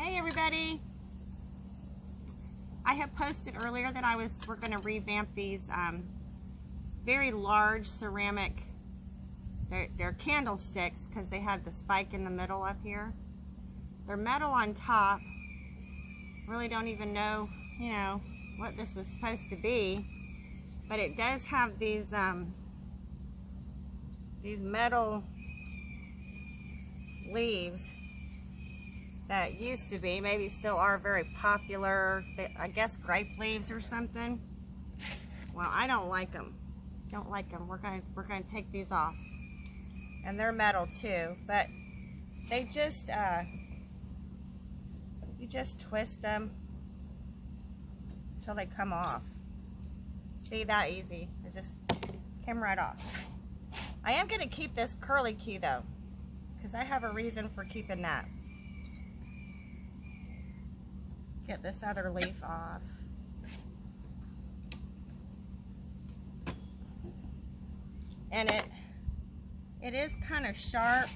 Hey everybody! I have posted earlier that we're going to revamp these very large ceramic, they're candlesticks because they have the spike in the middle up here. They're metal on top. Really don't even know, what this is supposed to be, but it does have these metal leaves that used to be, maybe still are very popular. I guess grape leaves or something. Well, I don't like them. Don't like them. We're gonna take these off, and they're metal too. But they just you just twist them until they come off. See, that easy. It just came right off. I am gonna keep this curly Q though, because I have a reason for keeping that. Get this other leaf off. And it is kind of sharp.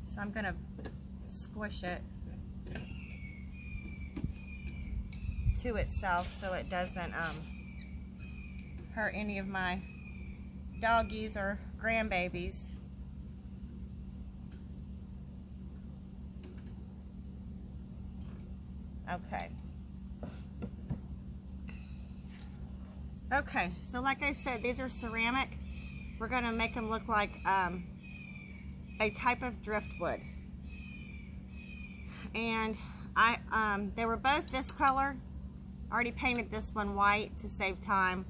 So I'm gonna squish it to itself so it doesn't hurt any of my doggies or grandbabies. Okay, so like I said, these are ceramic. We're gonna make them look like a type of driftwood. And they were both this color. I already painted this one white to save time.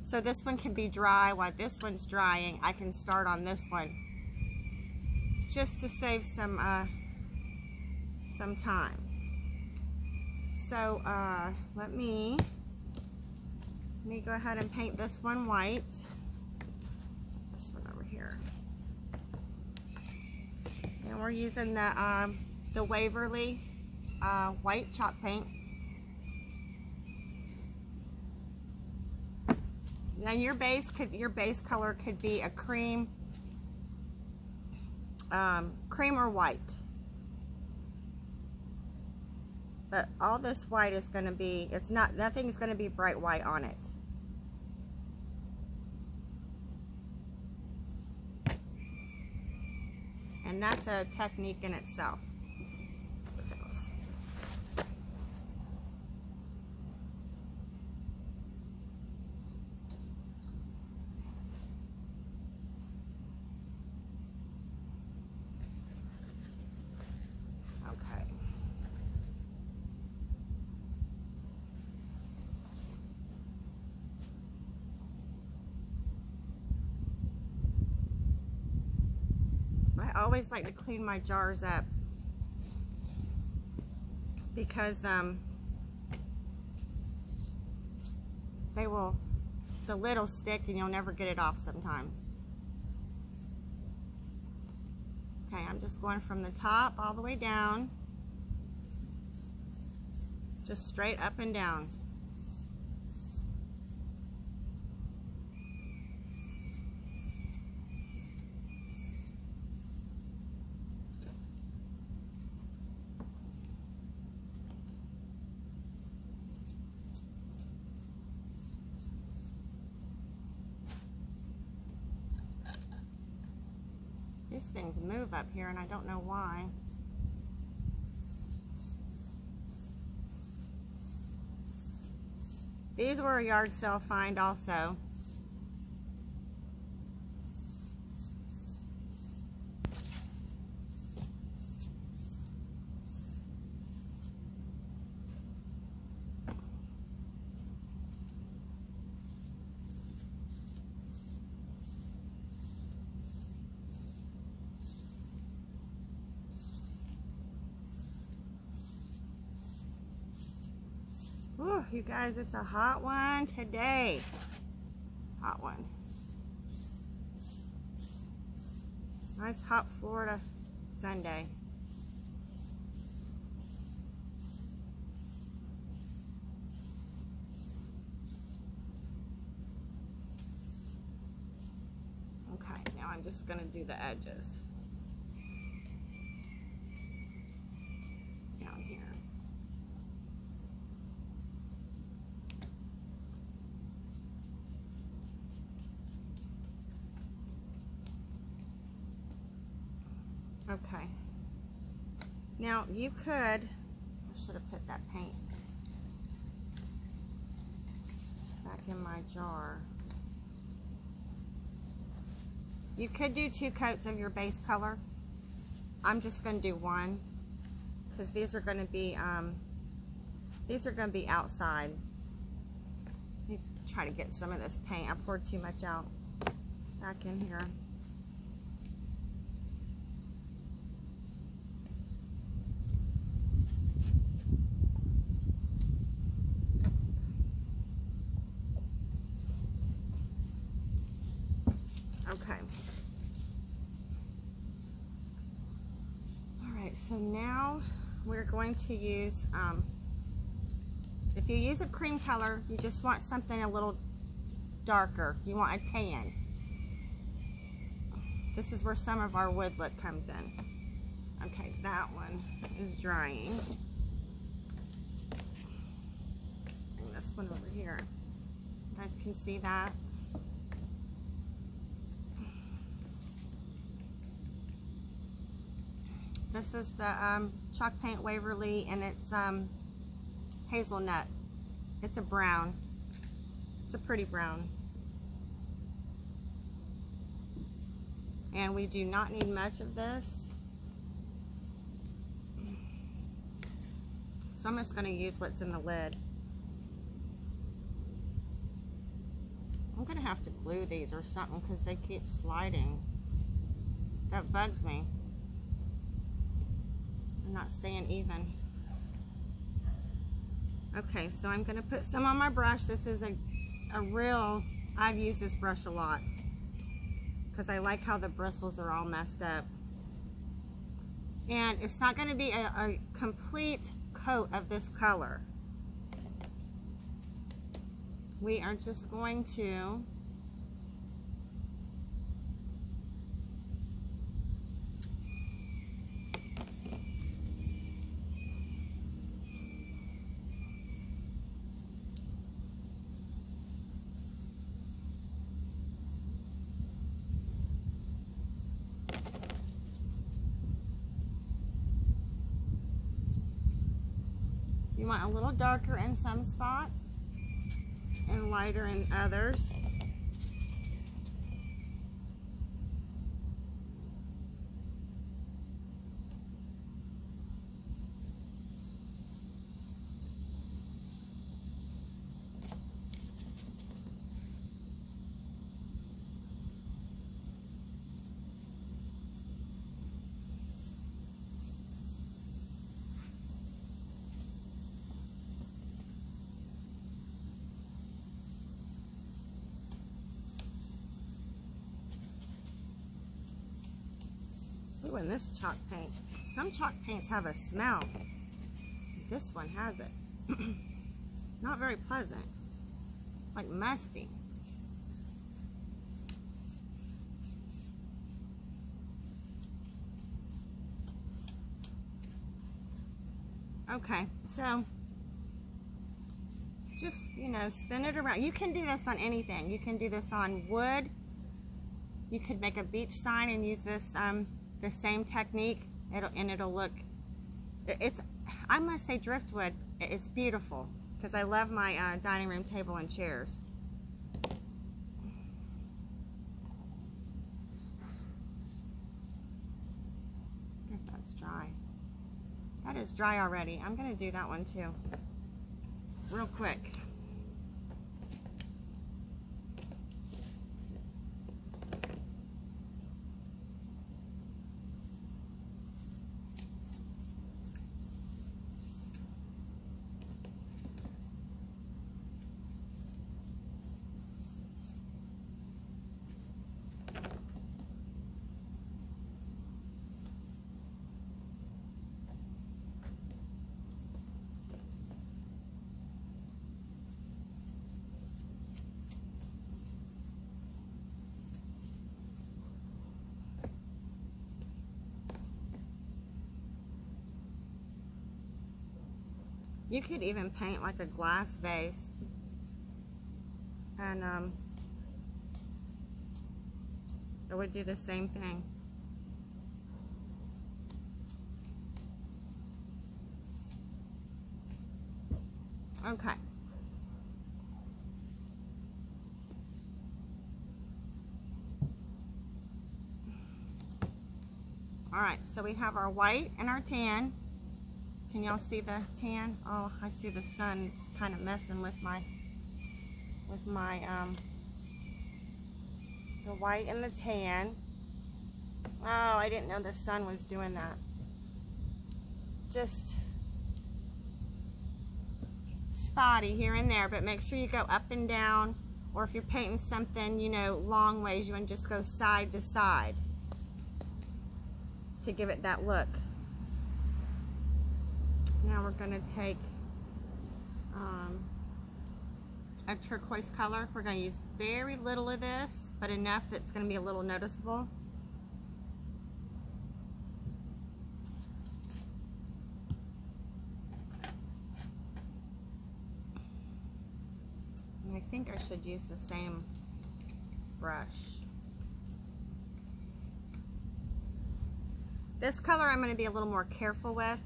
So this one can be dry while this one's drying. I can start on this one just to save some time. So let me go ahead and paint this one white. Set this one over here. And we're using the Waverly white chalk paint. Now your base color could be a cream or white. But all this white is going to be, nothing's going to be bright white on it. And that's a technique in itself. I always like to clean my jars up because the lid will stick and you'll never get it off sometimes. Okay, I'm just going from the top all the way down, just straight up and down. These things move up here and I don't know why. These were a yard sale find also. Whew, you guys, it's a hot one today. Hot one. Nice hot Florida Sunday. Okay, now I'm just going to do the edges. here. Okay. Now you could, I should have put that paint back in my jar. You could do 2 coats of your base color. I'm just going to do 1 because these are going to be outside. Let me try to get some of this paint. I poured too much out back in here. Okay. Alright, so now we're going to use, if you use a cream color, you just want something a little darker. You want a tan. This is where some of our wood look comes in. Okay, that one is drying. Let's bring this one over here. You guys can see that. This is the chalk paint Waverly, and it's hazelnut. It's a brown. It's a pretty brown. And we do not need much of this. So I'm just going to use what's in the lid. I'm going to have to glue these or something because they keep sliding. That bugs me. Not staying even. Okay, so I'm going to put some on my brush. This is a real, I've used this brush a lot because I like how the bristles are all messed up. And it's not going to be a complete coat of this color. We are just going to You want a little darker in some spots and lighter in others. Ooh, and this chalk paint. Some chalk paints have a smell. This one has it. Not very pleasant. It's like musty. Okay, so just, you know, spin it around. You can do this on anything. You can do this on wood. You could make a beach sign and use this the same technique. It'll look, it's, I must say driftwood, it's beautiful because I love my dining room table and chairs. If that's dry. That is dry already. I'm going to do that one too. Real quick. You could even paint like a glass vase. And it would do the same thing. Okay. All right, so we have our white and our tan. Can y'all see the tan? Oh, I see the sun's kind of messing with my the white and the tan. Oh, I didn't know the sun was doing that. Just spotty here and there, but make sure you go up and down, or if you're painting something, you know, long ways, you want to just go side to side to give it that look. Now we're going to take a turquoise color. We're going to use very little of this, but enough that's going to be a little noticeable. And I think I should use the same brush. This color I'm going to be a little more careful with.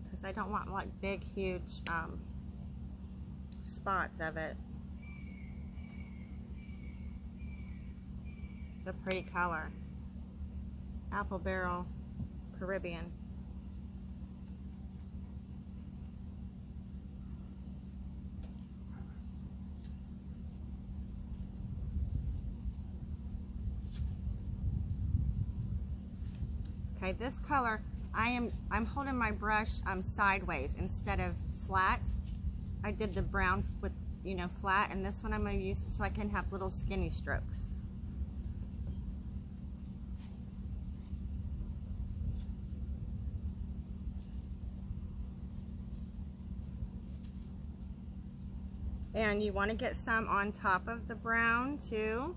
Because I don't want like big, huge spots of it. It's a pretty color. Apple Barrel Caribbean. Okay, this color, I'm holding my brush sideways instead of flat. I did the brown with, you know, flat, and this one I'm going to use so I can have little skinny strokes. And you want to get some on top of the brown too.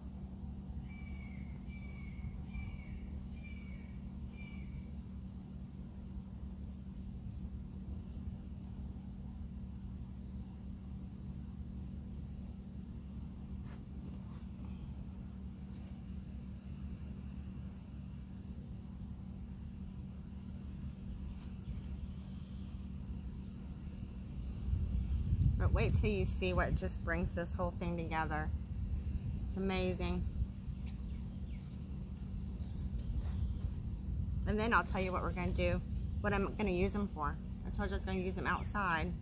But wait till you see what just brings this whole thing together. It's amazing. And then I'll tell you what we're going to do, what I'm going to use them for. I told you I was going to use them outside.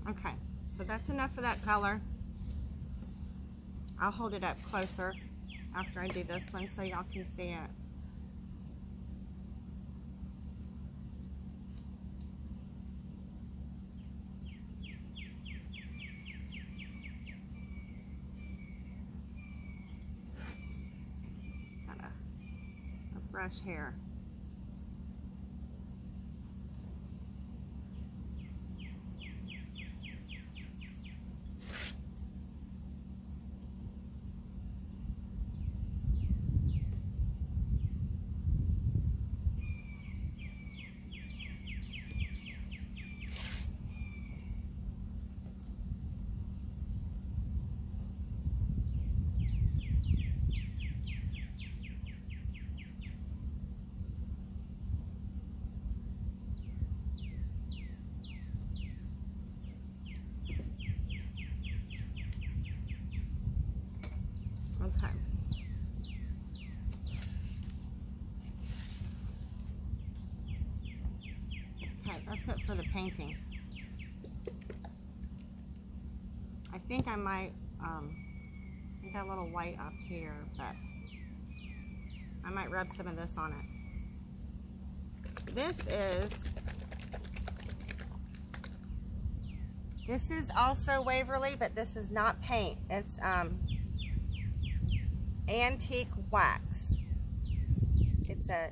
Okay, so that's enough for that color. I'll hold it up closer after I do this one so y'all can see it. Got a brush here. Okay. Okay, that's it for the painting. I think I might, I got a little white up here, but I might rub some of this on it. This is also Waverly, but this is not paint. It's antique wax. It's a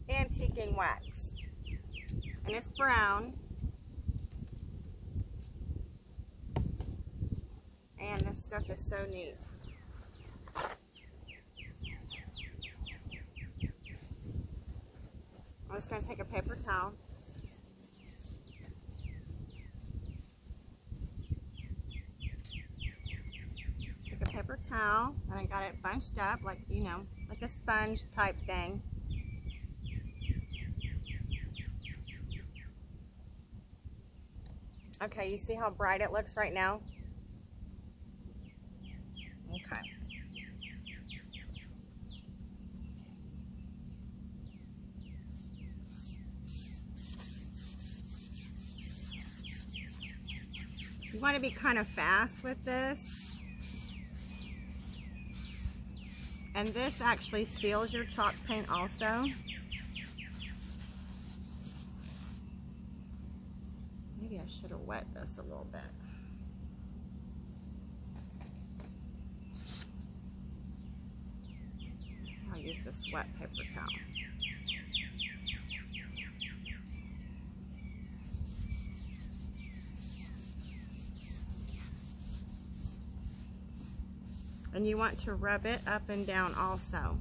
antiquing wax. And it's brown. And this stuff is so neat. I'm just going to take a paper towel. Take a paper towel, and I got it bunched up like, you know, like a sponge type thing. Okay, you see how bright it looks right now? Okay. You want to be kind of fast with this. And this actually seals your chalk paint also. Maybe I should have wet this a little bit. I'll use this wet paper towel. And you want to rub it up and down also.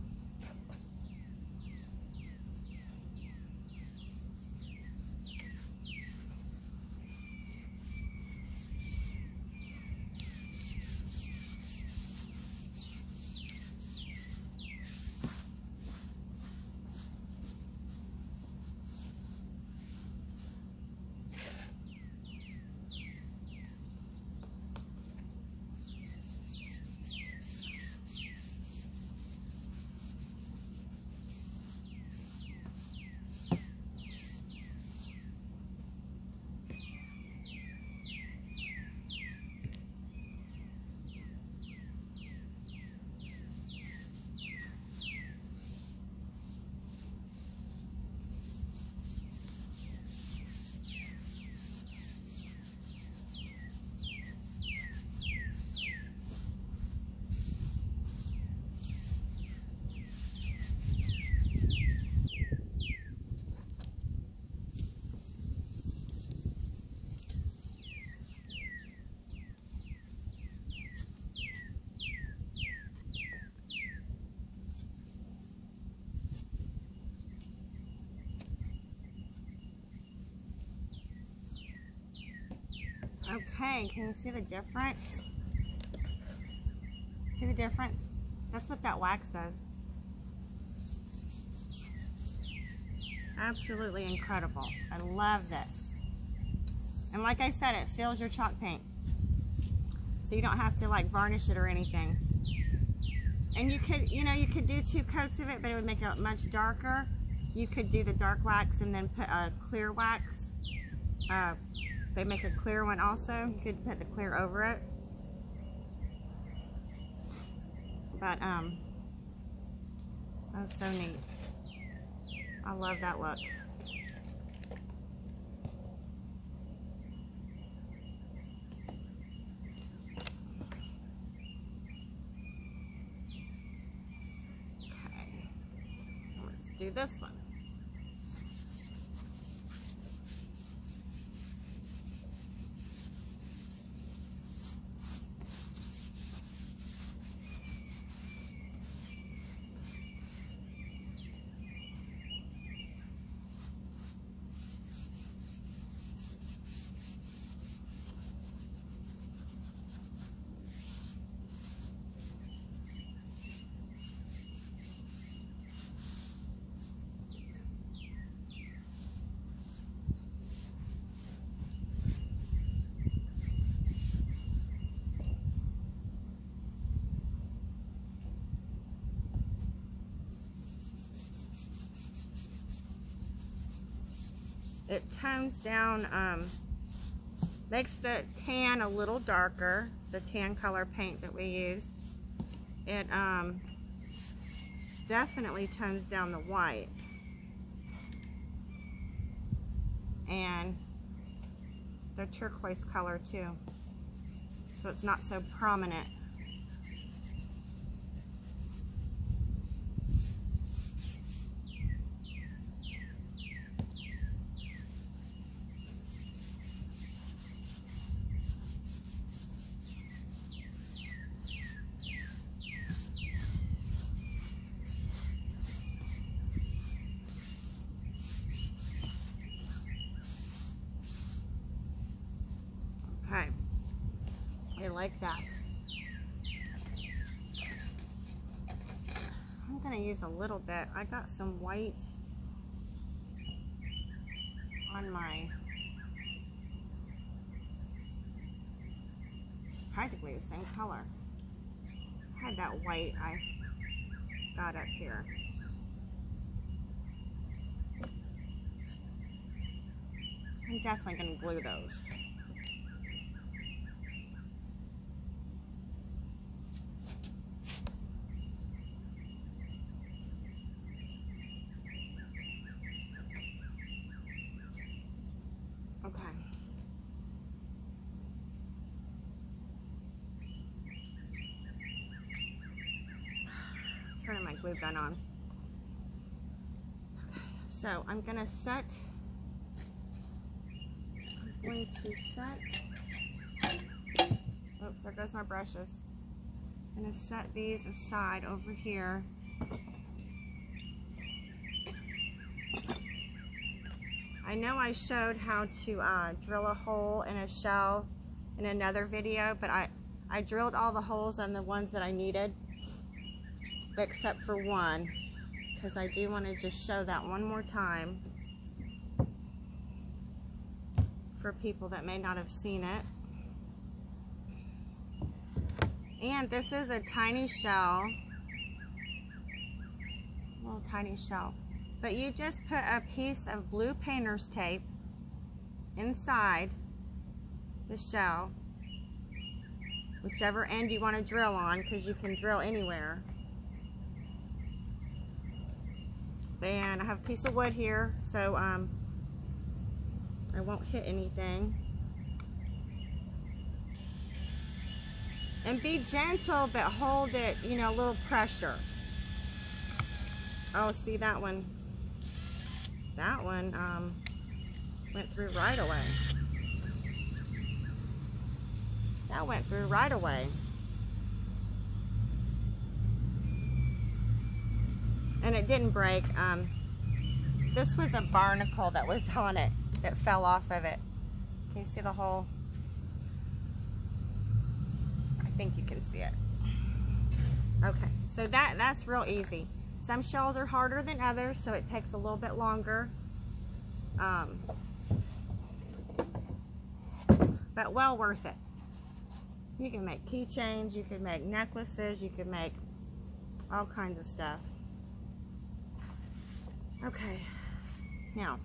Okay, can you see the difference? See the difference? That's what that wax does. Absolutely incredible. I love this. And like I said, it seals your chalk paint. So you don't have to like varnish it or anything. And you could, you know, you could do 2 coats of it, but it would make it much darker. You could do the dark wax and then put a clear wax. They make a clear one also. You could put the clear over it. But, that's so neat. I love that look. Okay. Let's do this one. It tones down, makes the tan a little darker, the tan color paint that we used. It definitely tones down the white. And the turquoise color too. So it's not so prominent. like that. I'm gonna use a little bit. I got some white on my, it's practically the same color. I had that white I got up here. I'm definitely gonna glue those. Okay. Turning my glue gun on. Okay, so I'm going to set oops, there goes my brushes. I'm going to set these aside over here. I know I showed how to drill a hole in a shell in another video, but I drilled all the holes on the ones that I needed, except for one, because I do want to just show that one more time for people that may not have seen it. And this is a tiny shell, little tiny shell. But you just put a piece of blue painter's tape inside the shell, whichever end you want to drill on, because you can drill anywhere. And I have a piece of wood here, so I won't hit anything. And be gentle, but hold it, you know, a little pressure. Oh, see that one? That one went through right away. That went through right away. And it didn't break. This was a barnacle that was on it. It fell off of it. Can you see the hole? I think you can see it. Okay, so that's real easy. Some shells are harder than others, so it takes a little bit longer. But well worth it. You can make keychains, you can make necklaces, you can make all kinds of stuff. Okay, now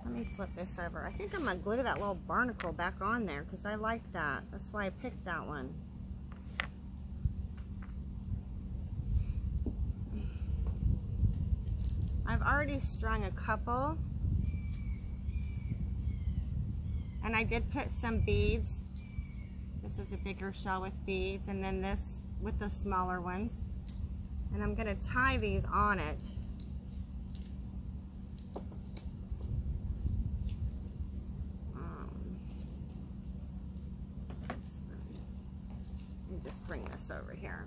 let me flip this over. I think I'm gonna glue that little barnacle back on there because I liked that. That's why I picked that one. I've already strung a couple, and I did put some beads. This is a bigger shell with beads, and then this with the smaller ones. And I'm going to tie these on it. Let me just bring this over here.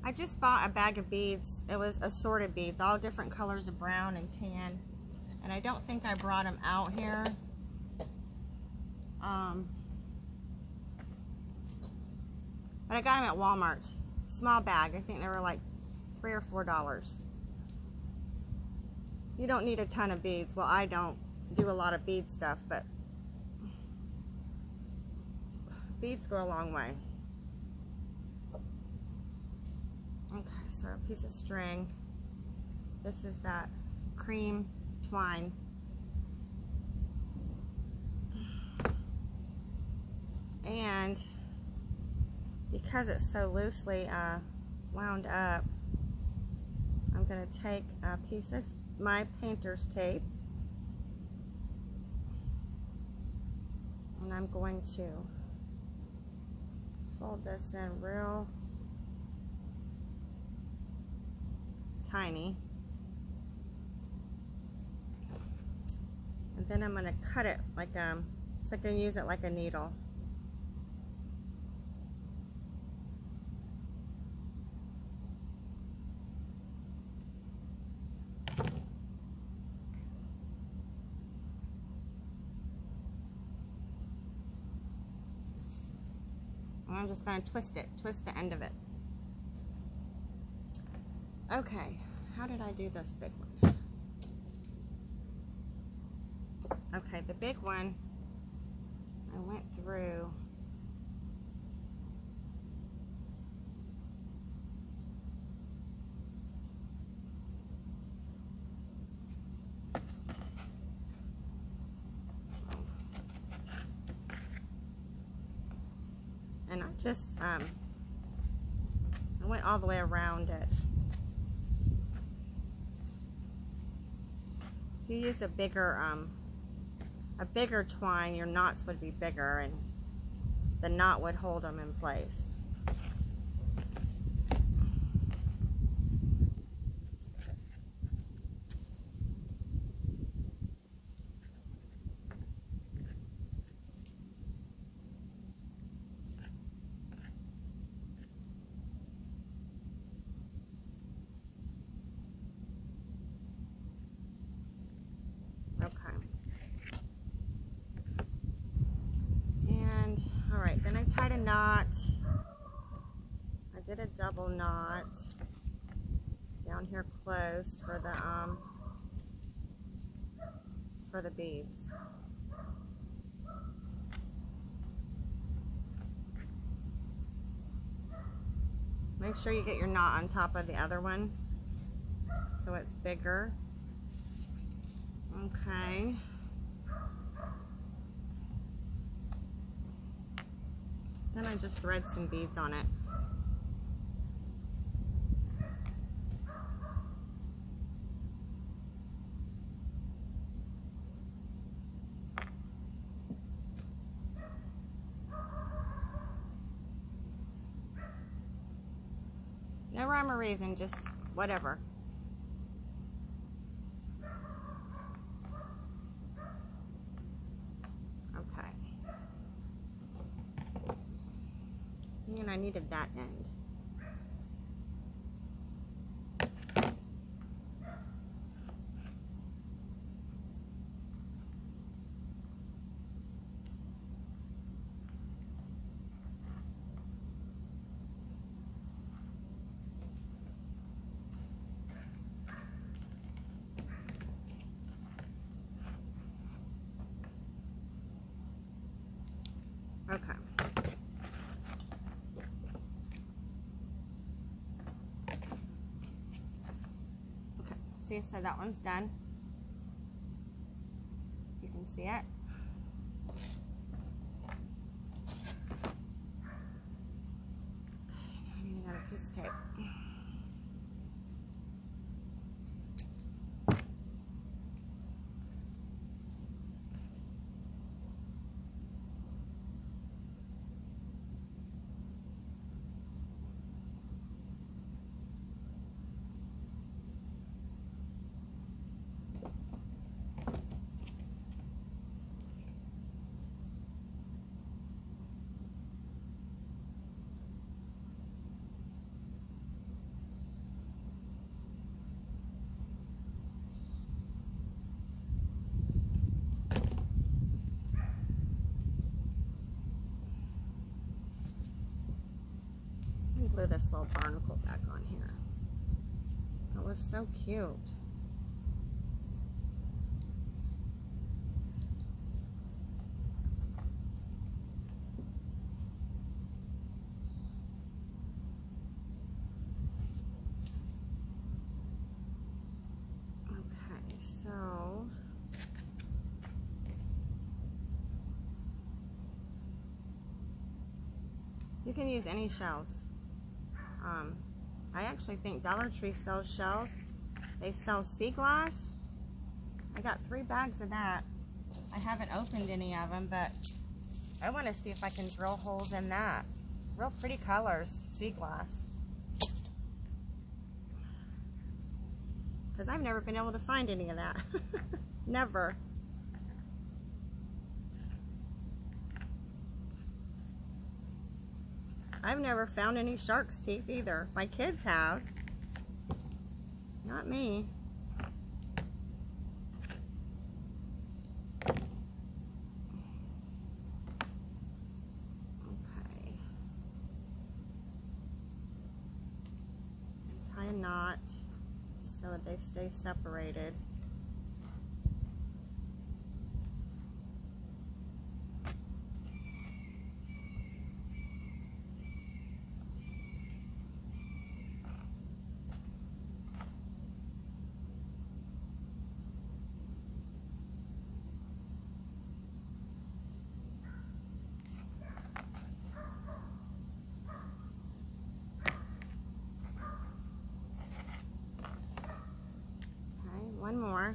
I just bought a bag of beads. It was assorted beads, all different colors of brown and tan. And I don't think I brought them out here. But I got them at Walmart. Small bag. I think they were like $3 or $4. You don't need a ton of beads. Well, I don't do a lot of bead stuff, but beads go a long way. Okay, so a piece of string. This is that cream twine. And because it's so loosely wound up, I'm going to take a piece of my painter's tape, and I'm going to fold this in real tiny, and then I'm going to cut it like so I can use it like a needle. I'm just going to twist the end of it. Okay, how did I do this big one? Okay, the big one, I went through. And I just, I went all the way around it. If you use a bigger twine, your knots would be bigger and the knot would hold them in place. Then I tied a knot. I did a double knot down here close for the beads. Make sure you get your knot on top of the other one so it's bigger. Okay. Then I just thread some beads on it. No rhyme or reason, just whatever. Okay. And I needed that end. Okay. Okay, see, so that one's done. You can see it. Okay, I need another piece of tape. Glue this little barnacle back on here. That was so cute. Okay, so you can use any shells. I actually think Dollar Tree sells shells. They sell sea glass. I got 3 bags of that. I haven't opened any of them, but I want to see if I can drill holes in that. Real pretty colors, sea glass. Because I've never been able to find any of that. Never. I've never found any shark's teeth either. My kids have. Not me. Okay. knot so that they stay separated. One more.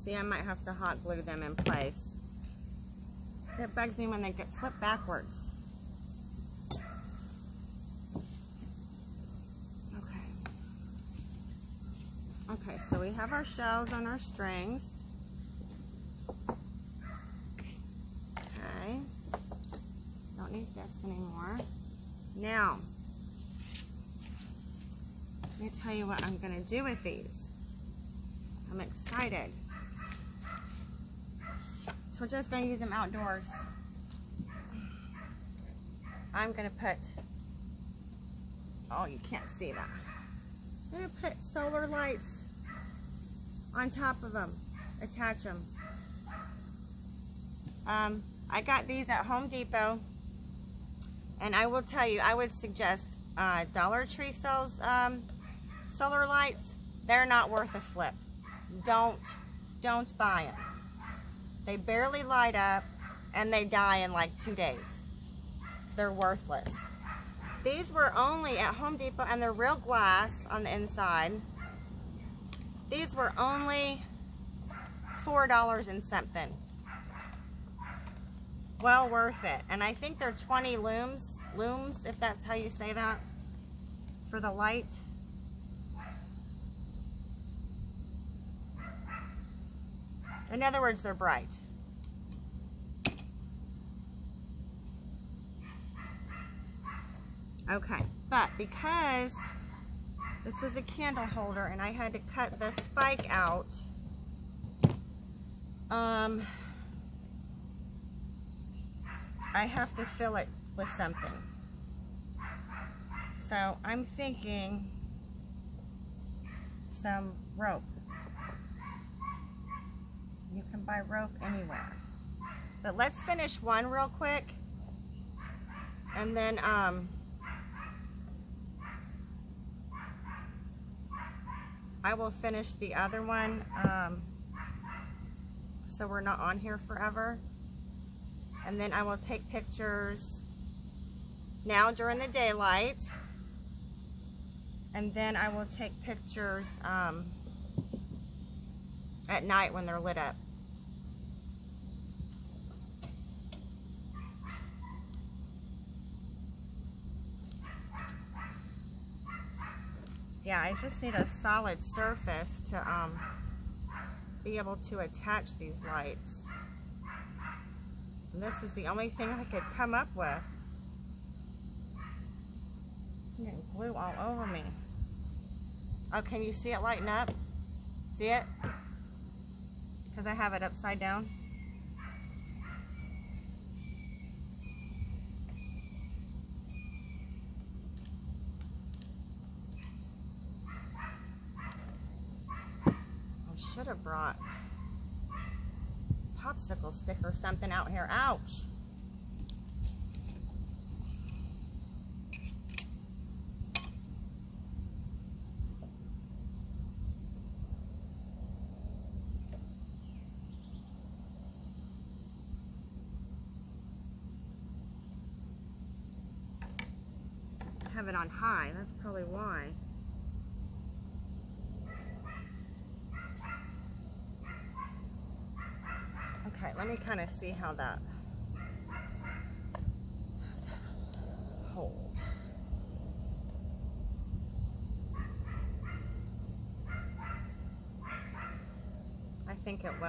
See, I might have to hot glue them in place. It bugs me when they get flipped backwards. Okay, so we have our shells on our strings. Okay, don't need this anymore. Now, let me tell you what I'm gonna do with these. I'm excited. So we're just going to use them outdoors. I'm going to put, oh, you can't see that. I'm going to put solar lights on top of them, attach them. I got these at Home Depot, and I will tell you, I would suggest Dollar Tree sells solar lights. They're not worth a flip. Don't buy them. They barely light up and they die in like 2 days. They're worthless. These were only at Home Depot, and they're real glass on the inside. These were only $4 and something. Well worth it. And I think they're 20 looms, if that's how you say that, for the light. In other words, they're bright. Okay, but because this was a candle holder and I had to cut the spike out, I have to fill it with something. So I'm thinking some rope. You can buy rope anywhere. But let's finish one real quick, and then I will finish the other one, so we're not on here forever. And then I will take pictures now during the daylight, and then I will take pictures at night when they're lit up. Yeah, I just need a solid surface to be able to attach these lights. And this is the only thing I could come up with. I'm getting glue all over me. Oh, can you see it lighting up? See it? Because I have it upside down. I should have brought a popsicle stick or something out here. Ouch. I have it on high, that's probably why. Okay, let me kind of see how that. hold? I think it will.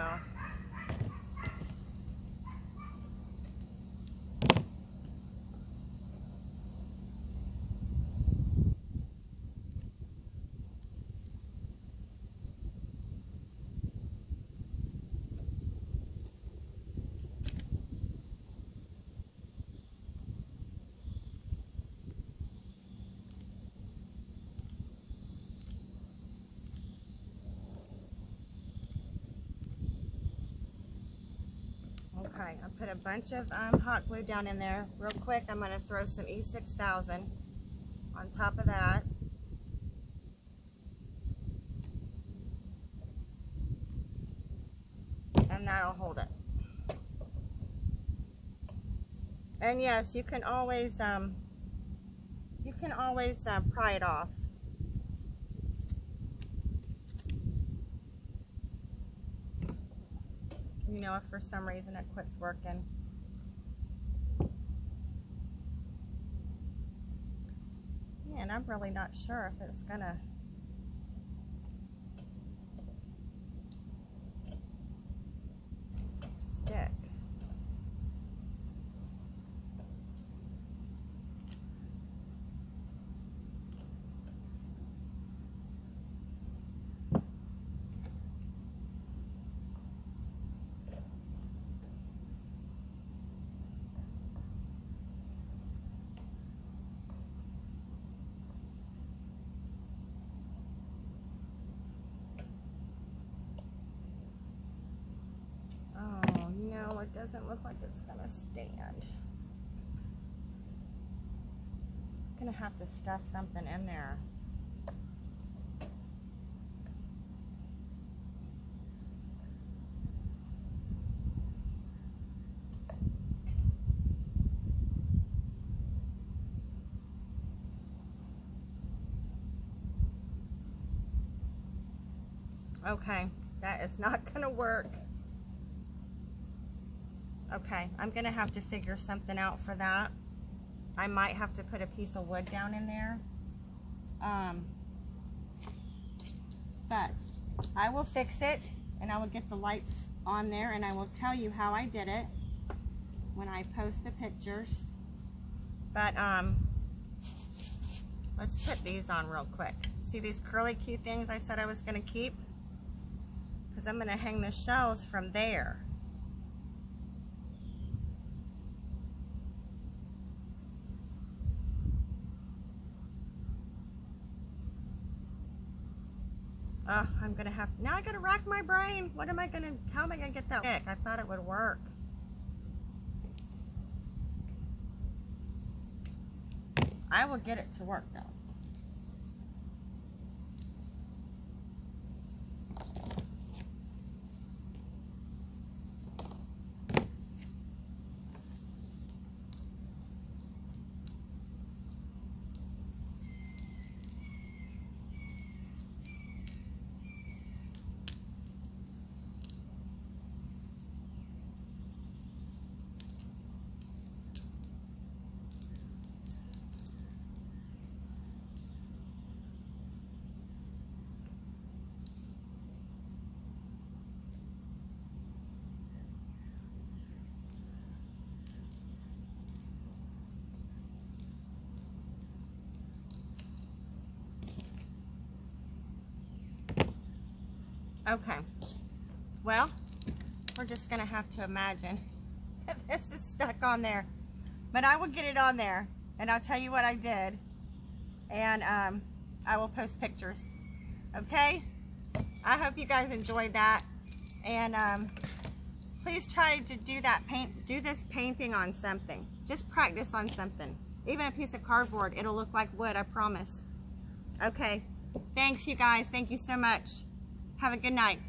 Okay, I put a bunch of hot glue down in there. Real quick, I'm going to throw some E6000 on top of that. And that'll hold it. And yes, you can always pry it off. You know, if for some reason it quits working. Yeah, and I'm really not sure if it's gonna stick. No, it doesn't look like it's gonna stand. I'm gonna have to stuff something in there. Okay, that is not gonna work. Okay, I'm gonna have to figure something out for that. I might have to put a piece of wood down in there. But I will fix it, and I will get the lights on there, and I will tell you how I did it when I post the pictures. But let's put these on real quick. See these curly Q things I said I was gonna keep? Because I'm gonna hang the shells from there. Oh, I'm gonna have, now I gotta rack my brain. How am I gonna get that thick? I thought it would work. I will get it to work though. Okay, well, we're just gonna have to imagine if this is stuck on there, but I will get it on there, and I'll tell you what I did, and I will post pictures. Okay, I hope you guys enjoyed that, and please try to do this painting on something. Just practice on something, even a piece of cardboard. It'll look like wood, I promise. Okay, thanks you guys. Thank you so much. Have a good night.